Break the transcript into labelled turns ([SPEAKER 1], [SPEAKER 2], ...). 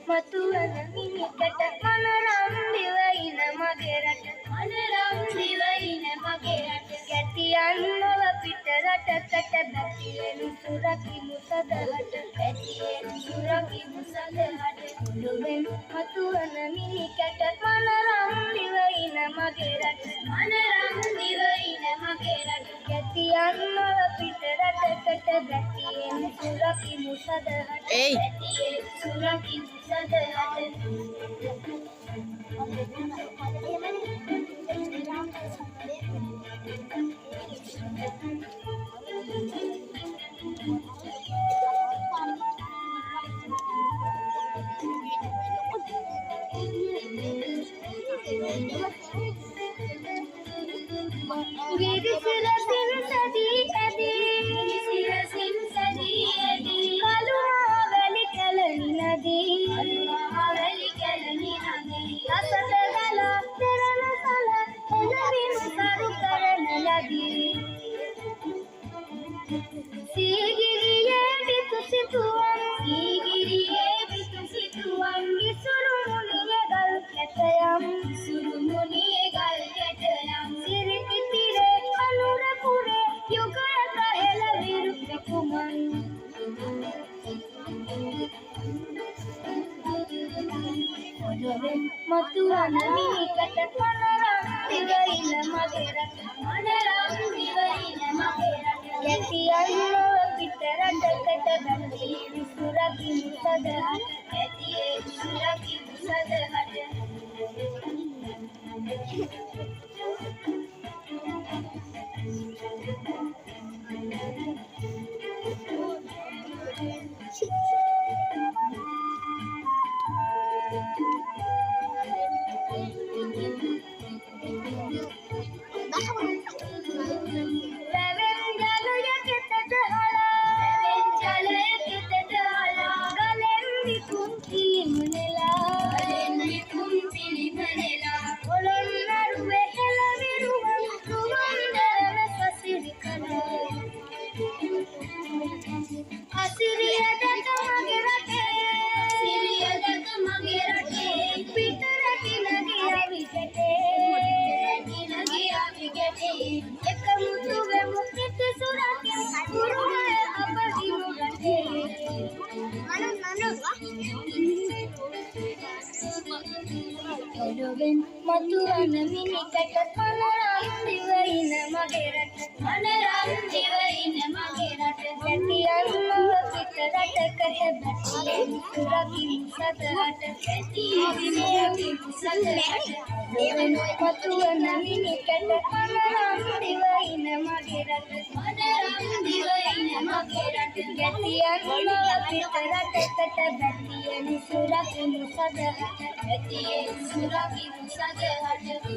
[SPEAKER 1] මතුවන මිනිකට මනරම් දිවයින මගේ රට මනරම් දිවයින මගේ රට කැටියන් නොව පිට රටකට බැතියෙනු සුරකිමු සදහට බැතියෙනු සුරකිමු සදහට ඔළුවෙන් මතුවන මිනිකට මනරම් දිවයින මගේ රට මනරම් දිවයින මගේ රට කැටියන් නොව පිට රටකට බැතියෙනු සුරකිමු සදහට බැතියෙනු සුරකිමු මතුවන මිනිකට මනරම් දිවයින මගේ රට මනරම් දිවයින මගේ රට කැටියන් නොව පිට රටකට බැතියෙනු සුරකිමු සදහට බැතියෙනු සුරකිමු සදහට මතුවන මිනිකට මනරම් දිවයින මගේ රට මනරම් දිවයින මගේ රට කැටියන් නොව පිට රටකට බැතියෙනු සුරකිමු සදහට බැතියෙනු සුරකිමු සදහට මතුවන මිනිකට මනරම් දිවයින මගේ රට මනරම් දිවයින මගේ රට කැටියන් නොව පිට රටකට බැතියෙනු සුරකිමු සදහට බැතියෙනු සුරකිමු සදහට